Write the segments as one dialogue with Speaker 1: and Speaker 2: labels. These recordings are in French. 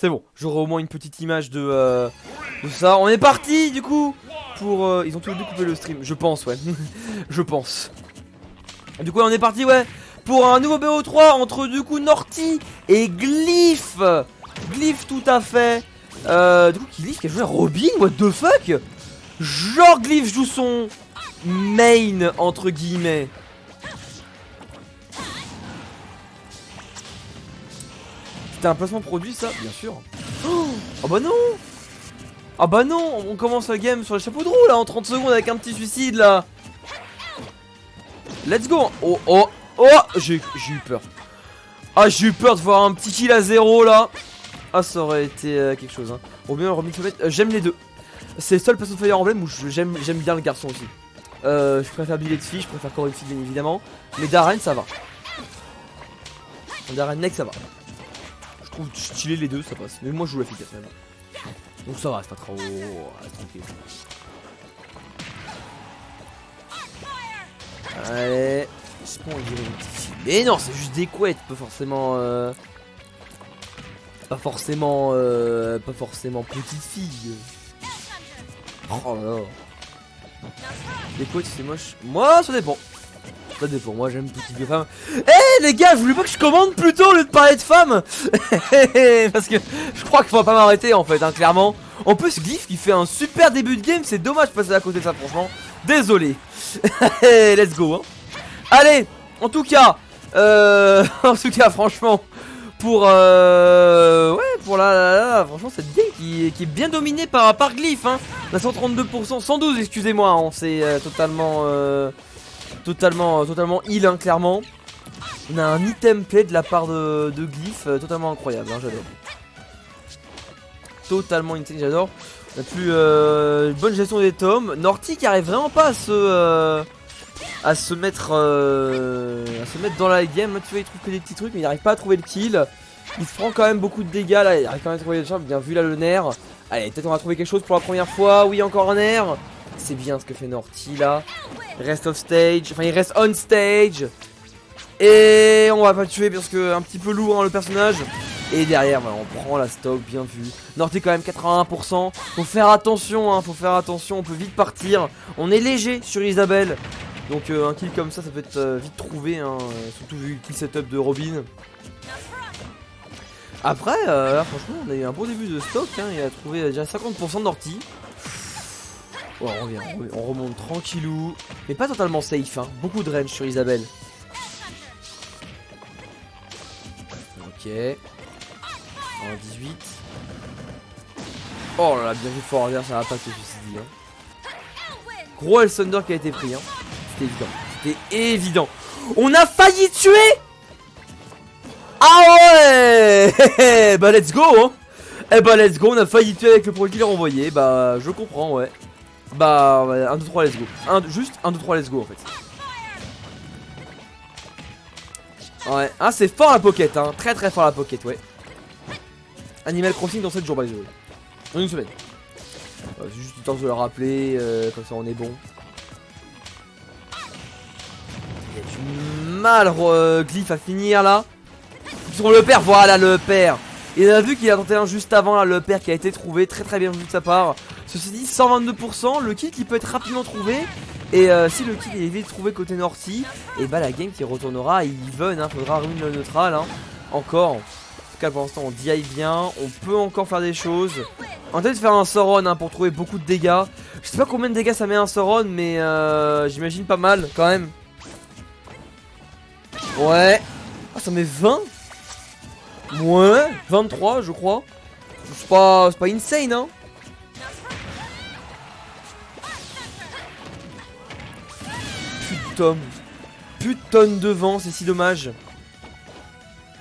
Speaker 1: C'est bon, j'aurai au moins une petite image de ça. On est parti du coup pour... ils ont tous les deux coupé le stream, je pense, ouais. Je pense. Du coup on est parti, ouais, pour un nouveau BO3 entre du coup Norty et Glyph. Glyph tout à fait. Du coup Glyph qui a joué à Robin, what the fuck. Genre Glyph joue son main entre guillemets. C'était un placement produit ça, bien sûr. Oh bah non. Ah bah non, on commence la game sur les chapeaux de roue là en 30 secondes avec un petit suicide là. Let's go. Oh oh oh, j'ai eu peur. Ah j'ai eu peur de voir un petit kill à 0 là. Ah ça aurait été quelque chose hein. Bon bien Robin j'aime les deux. C'est le seul perso de Fire Emblem où j'aime bien le garçon aussi. Je préfère Billet de fille, je préfère Corinne fille bien évidemment. Mais Darren ça va. Darren Neck ça va. Je trouve stylé les deux ça passe. Mais moi je joue la fille personnellement. Donc ça va, c'est pas trop tranquille. Allez. Est-ce qu'on dirait une petite fille? Mais non, c'est juste des couettes, pas forcément pas forcément petite fille. Oh là là. Les couettes c'est moche. Moi ça dépend. Ça dépend, moi j'aime petite de femme. Eh les gars, je voulais pas que je commande plutôt au lieu de parler de femmes. Parce que je crois qu'il faut pas m'arrêter en fait, hein, clairement. En plus Glyph qui fait un super début de game, c'est dommage de passer à côté de ça franchement. Désolé. Let's go hein. Allez, en tout cas franchement pour ouais pour la franchement cette game qui est bien dominée par Glyph hein. On a 132%, 112 excusez-moi, on s'est totalement heal hein, clairement. On a un item play de la part de Glyph totalement incroyable hein, j'adore. Totalement insane, j'adore. On a plus bonne gestion des tomes. Norty qui arrive vraiment pas à se mettre dans la game. Là tu vois il trouve que des petits trucs mais il arrive pas à trouver le kill. Il se prend quand même beaucoup de dégâts là, il arrive quand même à trouver le charme, bien vu là le nerf. Allez peut-être on va trouver quelque chose pour la première fois. Oui encore un nerf. C'est bien ce que fait Norty là. Il reste off stage, enfin il reste on stage. Et on va pas le tuer parce que un petit peu lourd hein, le personnage. Et derrière voilà, on prend la stock, bien vu. Norty quand même 81%. Faut faire attention hein, faut faire attention, on peut vite partir. On est léger sur Isabelle. Donc un kill comme ça peut être vite trouvé hein, surtout vu le kill setup de Robin. Après là franchement on a eu un bon début de stock hein, il a trouvé déjà 50% de Norty. Oh, on remonte tranquillou. Mais pas totalement safe hein. Beaucoup de range sur Isabelle. Ok. 18. Oh là là, bien vu fort arrière, ça va pas que ceci dit hein. Gros Thunder qui a été pris hein. C'était évident. C'était évident. On a failli tuer. Ah ouais. Bah let's go hein. Eh bah let's go, on a failli tuer avec le projectile renvoyé. Bah je comprends ouais. Bah 1, 2, 3 let's go. Juste 1, 2, 3 let's go en fait. Ouais, ah c'est fort la pocket hein. Très très fort la pocket ouais. Animal Crossing dans 7 jours by the way. Dans une semaine. C'est juste le temps de le rappeler, comme ça on est bon. Il y a du mal Glyph à finir là. Sur le père, voilà le père. Et on a vu qu'il a tenté un juste avant là, le père qui a été trouvé, très très bien vu de sa part. Ceci dit 122%, le kill qui peut être rapidement trouvé. Et si le kill est vite trouvé côté Norty, et bah la game qui retournera à even, hein, faudra ruiner le neutral hein. Encore. En tout cas pour l'instant on DI bien, on peut encore faire des choses. On va peut-être faire un Sauron hein, pour trouver beaucoup de dégâts. Je sais pas combien de dégâts ça met un Sauron, mais j'imagine pas mal quand même. Ouais. Ah ça met 20. Ouais, 23 je crois. C'est pas insane hein. Putain de vent, c'est si dommage.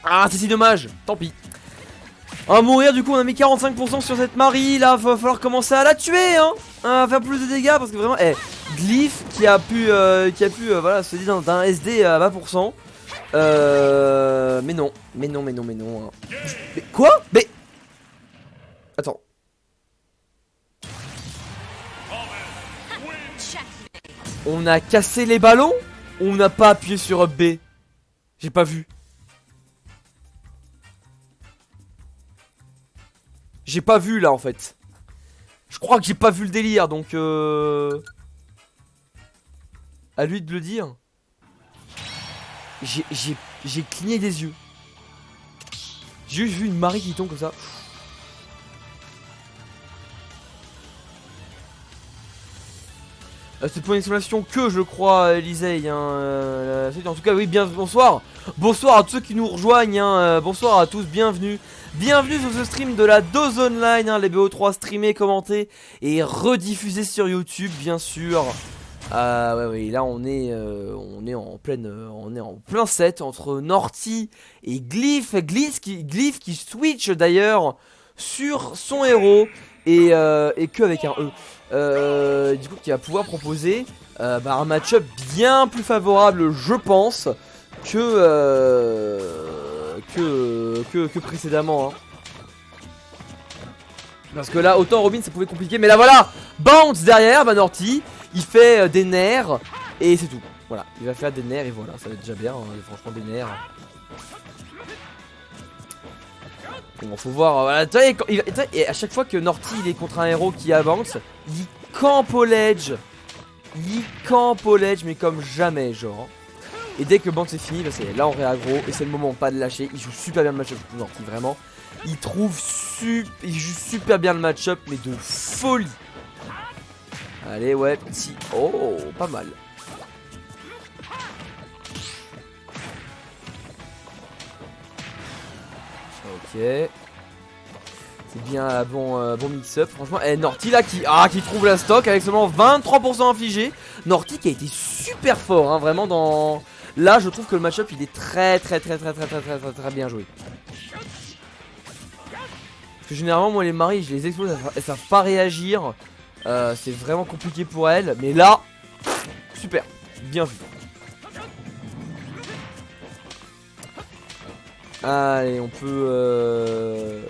Speaker 1: Ah c'est si dommage, tant pis. On va mourir du coup, on a mis 45% sur cette Marie. Là va falloir commencer à la tuer hein. À faire plus de dégâts parce que vraiment Glyph qui a pu voilà se dire d'un SD à 20%. Mais non hein. Mais quoi? Mais attends. On a cassé les ballons ou on n'a pas appuyé sur up B? J'ai pas vu. J'ai pas vu là en fait. Je crois que j'ai pas vu le délire donc à lui de le dire. J'ai cligné des yeux. J'ai juste vu une Marie qui tombe comme ça. C'est pour une exclamation que je crois, Elisei. Hein, en tout cas, oui, bien bonsoir. Bonsoir à tous ceux qui nous rejoignent. Hein, bonsoir à tous, bienvenue. Bienvenue sur ce stream de la Dose Online. Hein, les BO3 streamés, commentés et rediffusés sur YouTube, bien sûr. Ouais, là on est en plein set entre Norty et Glyph. Glyph qui switch d'ailleurs sur son héros et que avec un E. Du coup qui va pouvoir proposer un match-up bien plus favorable, je pense, que précédemment. Hein. Parce que là, autant Robin ça pouvait compliquer, mais là voilà, bounce derrière, Norty. Il fait des nerfs et c'est tout. Voilà, il va faire des nerfs et voilà, ça va être déjà bien, hein, franchement des nerfs. Bon, faut voir, voilà, et à chaque fois que Norty il est contre un héros qui avance, il campe au ledge. Il campe au ledge, mais comme jamais, genre. Et dès que le bounce est fini, bah c'est là on réaggro et c'est le moment pas de lâcher. Il joue super bien le match-up, Norty, vraiment. Il joue super bien le match-up, mais de folie. Allez, ouais, petit. Oh, pas mal. Ok. C'est bien bon mix-up. Franchement, Norty là qui trouve la stock avec seulement 23% infligé. Norty qui a été super fort, hein, vraiment dans. Là, je trouve que le match-up il est très bien joué. Parce que généralement, moi, les maris, je les explose, elles savent pas réagir. C'est vraiment compliqué pour elle. Mais là, super, bien vu. Allez, on peut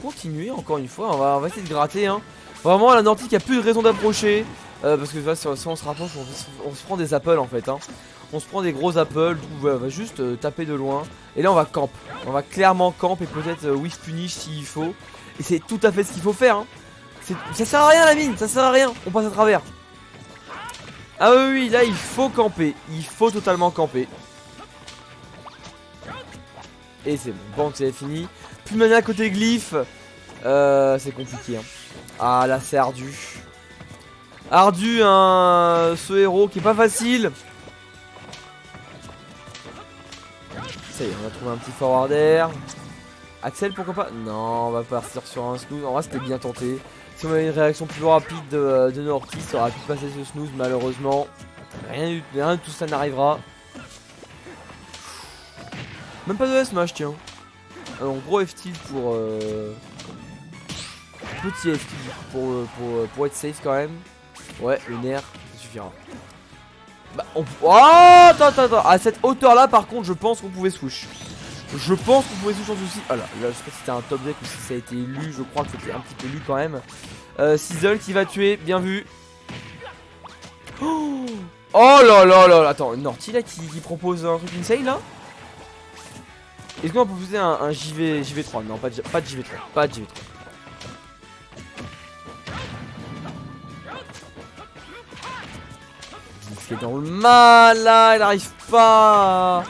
Speaker 1: continuer encore une fois. On va essayer de gratter. Hein. Vraiment, la Norty qui a plus de raison d'approcher. Parce que là, si on se rapproche, on se prend des apples en fait. Hein. On se prend des gros apples. On va juste taper de loin. Et là, on va camp. On va clairement camp et peut-être whiff punish s'il faut. Et c'est tout à fait ce qu'il faut faire. Hein. Ça sert à rien la mine, ça sert à rien. On passe à travers. Ah oui, là il faut camper. Il faut totalement camper. Et c'est bon, bon c'est fini. Plus de mana côté Glyph. C'est compliqué. Hein. Ah là c'est ardu. Ardu, hein, ce héros qui est pas facile. Ça y est, on a trouvé un petit forwarder. Axel, pourquoi pas? Non, on va partir sur un snooze. En vrai, c'était bien tenté. Si on avait une réaction plus rapide de Norty, ça aurait pu passer ce snooze. Malheureusement, rien de tout ça n'arrivera. Même pas de S-Match, tiens. Alors, gros F-Tilt pour. Petit F-Tilt pour être safe quand même. Ouais, le nerf, ça suffira. Bah, oh, attends. À cette hauteur-là, par contre, je pense qu'on pouvait swoosh. Je pense qu'on pouvait switch en souci. Ah là, je sais pas si c'était un top deck ou si ça a été élu. Je crois que c'était un petit peu lu quand même. Sizzle qui va tuer, bien vu. Oh là. Attends, Norty là qui propose un truc insane là. Est-ce qu'on va proposer un JV3? Non, pas de JV3. Pas de JV3. Il est dans le mal là, il arrive pas.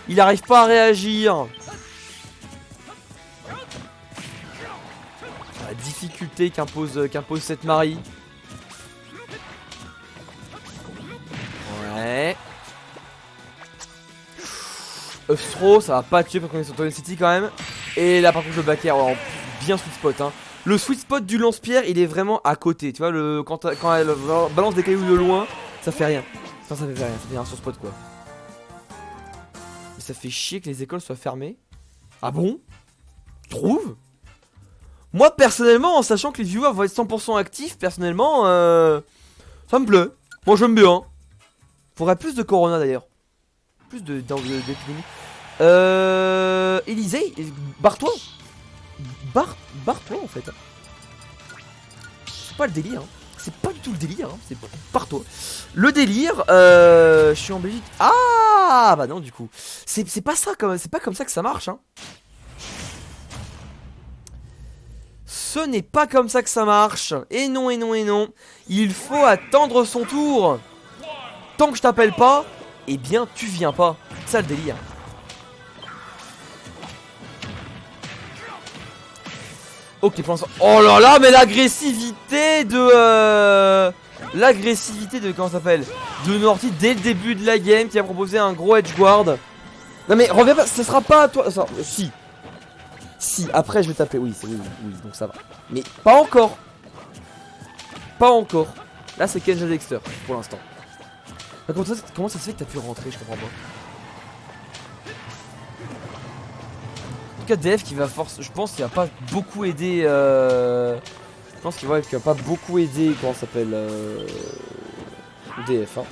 Speaker 1: Il arrive pas à réagir. La difficulté qu'impose cette Marie. Ouais. Upstro, ça va pas tuer parce qu'on est sur Tony City quand même. Et là par contre le back air, ouais, bien sweet spot. Hein. Le sweet spot du lance-pierre, il est vraiment à côté. Tu vois, quand elle balance des cailloux de loin, ça fait rien. Enfin, ça fait rien, ça fait un sur spot quoi. Mais ça fait chier que les écoles soient fermées. Ah bon? Trouve? Moi personnellement, en sachant que les viewers vont être 100% actifs, personnellement, ça me plaît. Moi j'aime bien. Faudrait plus de Corona d'ailleurs. Plus d'épidémie. Elisei, barre-toi. Barre-toi en fait. C'est pas le délire. Hein. C'est pas du tout le délire. Hein. C'est barre-toi. Le délire, je suis en Belgique. Ah bah non du coup. C'est pas ça, c'est pas comme ça que ça marche. Hein. ce n'est pas comme ça que ça marche. Et non, et non, et non. Il faut attendre son tour. Tant que je t'appelle pas, eh bien tu viens pas. C'est ça le délire. Ok, pour l'instant. Oh là là, mais l'agressivité de... L'agressivité de... Comment ça s'appelle? De Norty dès le début de la game qui a proposé un gros edge guard. Non mais reviens pas, ce sera pas à toi. Ça, si. Si, après je vais taper. Oui, c'est oui, donc ça va. Mais pas encore. Pas encore. Là c'est Kenja Dexter pour l'instant. Comment ça se fait que t'as pu rentrer? Je comprends pas. En tout cas DF qui va force. Je pense qu'il va pas beaucoup aider. Je pense qu'il va pas beaucoup aider. Comment ça s'appelle DF hein.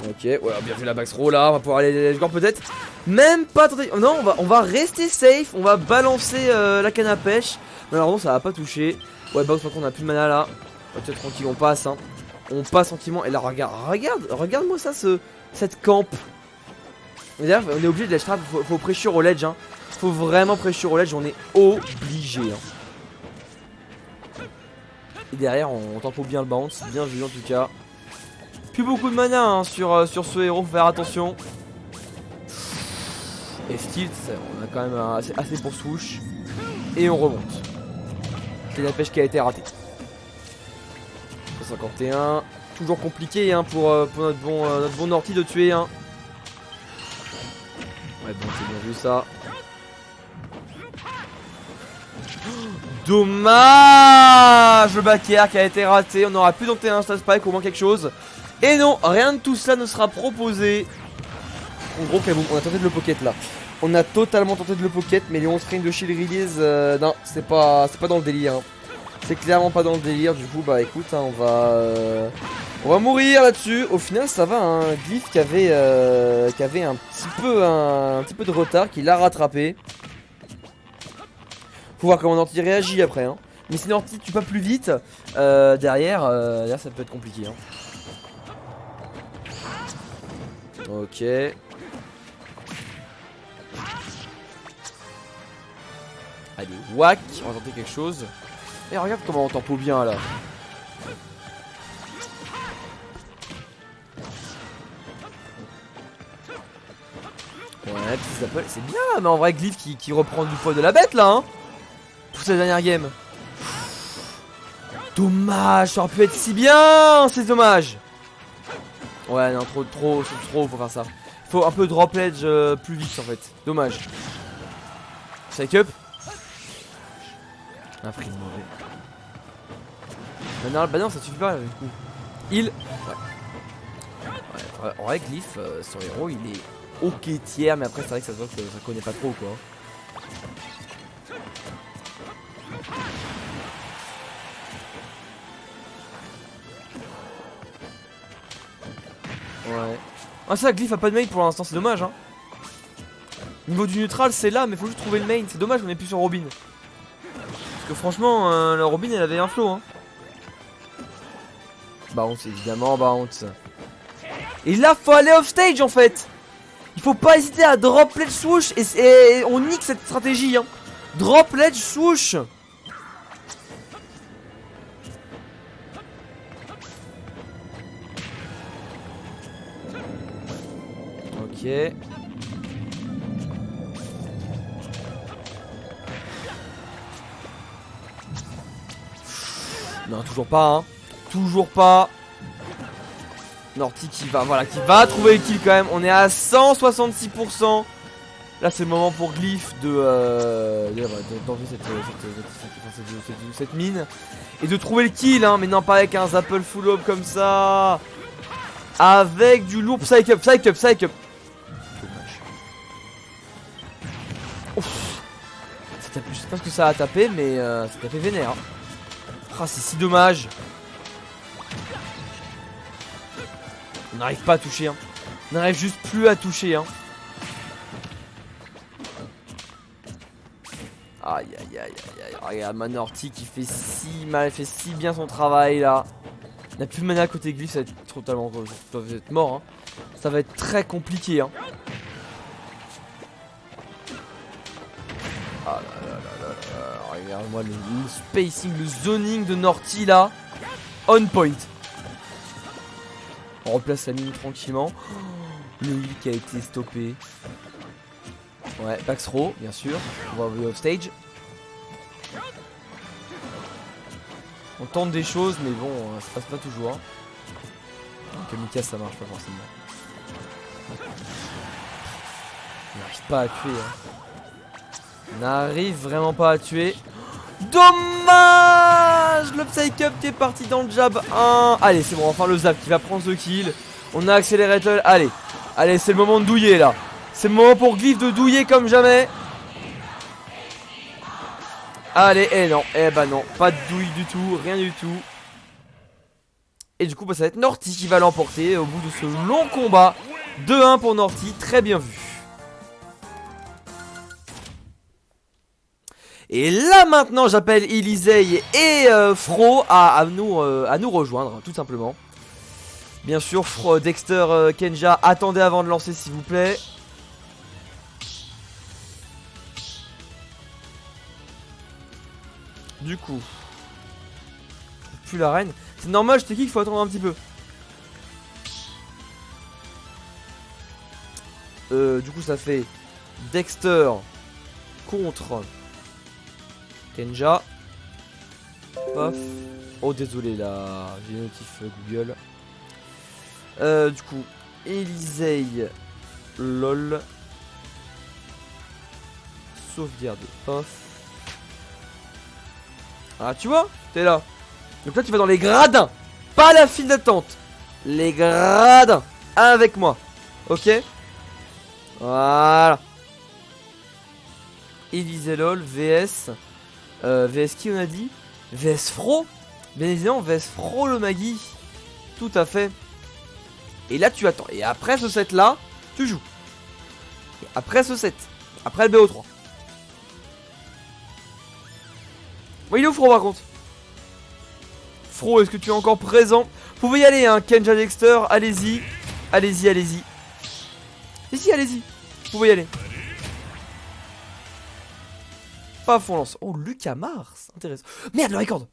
Speaker 1: Ok, voilà, bien vu la back throw là, on va pouvoir aller les score peut-être. Même pas tenter. Non, on va rester safe, on va balancer la canne à pêche. Malheureusement, ça va pas toucher. Ouais, box, par contre, on a plus de mana là. Ok, tranquille, on passe. Hein. On passe tranquillement. Et là, regarde-moi ça, cette camp. D'ailleurs, on est obligé de la trap, faut pressure au ledge. Hein. Faut vraiment pressure au ledge, on est obligé. Hein. Et derrière, on tempo bien le bounce, bien vu en tout cas. Plus beaucoup de mana hein, sur ce héros, faut faire attention. Et Stilt, on a quand même assez pour swoosh. Et on remonte. C'est la pêche qui a été ratée. 151. Toujours compliqué hein, pour notre bon Norty de tuer. Hein. Ouais, bon, c'est bien vu ça. Dommage. Le back air qui a été raté. On aura pu tenter un stat spike, au moins quelque chose. Et non, rien de tout cela ne sera proposé. En gros, on a tenté de le pocket là. On a totalement tenté de le pocket, mais les 11 frames de shield release, non, c'est pas dans le délire. Hein. C'est clairement pas dans le délire. Du coup, bah écoute, hein, on va mourir là-dessus. Au final, ça va. Un hein. Glyph qui avait un petit peu de retard, qui l'a rattrapé. Faut voir comment Norty réagit après. Hein. Mais si Norty tue pas plus vite, derrière, ça peut être compliqué. Hein. Ok. Allez, whack. On va tenter quelque chose. Et regarde comment on tempo bien là. Ouais, petits appels, c'est bien. Mais en vrai, Glyph qui reprend du poids de la bête là. Hein, pour sa dernière game. Dommage, ça aurait pu être si bien. C'est dommage. Ouais, non, trop pour faire ça. Faut un peu drop ledge plus vite en fait. Dommage. Shake up. Un prix mauvais. Bah non, ça suffit pas du coup. Il. Ouais. En vrai, Glyph, son héros, il est ok tiers, mais après, c'est vrai que ça se voit que ça connaît pas trop quoi. Ouais. Ah ça, Glyph a pas de main pour l'instant, c'est dommage hein. Niveau du neutral c'est là, mais faut juste trouver le main. C'est dommage, on est plus sur Robin. Parce que franchement, la Robin elle avait un flow hein. Bounce évidemment, bounce. Et là faut aller off stage en fait. Il faut pas hésiter à drop ledge swoosh. Et on nique cette stratégie hein. Drop ledge swoosh. Ok. Non, toujours pas, hein. Toujours pas. Norty qui va trouver le kill quand même. On est à 166%. Là, c'est le moment pour Glyph d'enlever cette mine. Et de trouver le kill, hein. Mais non, pas avec un Zapple full up comme ça. Avec du lourd. Psych up. Dommage. Ouf. Je sais pas ce que ça a tapé, mais ça a tapé vénère. Hein. Ah, c'est si dommage. On n'arrive pas à toucher. Hein. On n'arrive juste plus à toucher. Hein. Aïe. Regarde Norty qui fait si mal, fait si bien son travail là. Il n'a plus de mana à côté Glyph, ça va être totalement. Ça va être mort. Hein. Ça va être très compliqué. Hein. regarde-moi le spacing, le zoning de Norty là. On point. On replace la mine tranquillement. Le heal qui a été stoppé. Ouais, back throw, bien sûr. On va envoyer off stage. On tente des choses, mais bon, ça passe pas toujours. Kamikaze, ça marche pas forcément. On n'arrive pas à tuer. On n'arrive vraiment pas à tuer. Dommage. Le Psycup qui est parti dans le jab 1. Allez, c'est bon, enfin le zap qui va prendre ce kill. On a accéléré. Allez, allez, c'est le moment de douiller là. C'est le moment pour Glyph de douiller comme jamais. Allez, non, bah non, pas de douille du tout, rien du tout. Et du coup, bah, ça va être Norty qui va l'emporter au bout de ce long combat. 2-1 pour Norty, très bien vu. Et là maintenant, j'appelle Elysée et Fro à nous rejoindre, tout simplement. Bien sûr, Dexter, Kenja, attendez avant de lancer s'il vous plaît. Du coup, je trouve plus la reine. C'est normal, je te dis qu'il faut attendre un petit peu. Du coup, ça fait Dexter contre Kenja. Paf. Oh, désolé là, j'ai une notif Google. Du coup, Elysée, lol. Sauvegarde, paf. Ah, tu vois, t'es là. Donc là, tu vas dans les gradins. Pas la file d'attente. Les gradins. Avec moi. Ok. Voilà. Elysée lol. VS. VS qui on a dit? VS Fro. Bien évidemment, VS Fro le Magui. Tout à fait. Et là, tu attends. Et après ce set là, tu joues. Et après ce set. Après le BO3. Bon, il est où Fro par contre? Fro, est-ce que tu es encore présent? Vous pouvez y aller, hein, Kenja Dexter, allez-y. Allez-y, allez-y. Ici, allez-y. Vous pouvez y aller. Paf, on lance. Oh, Lucas Mars, intéressant. Merde, le record.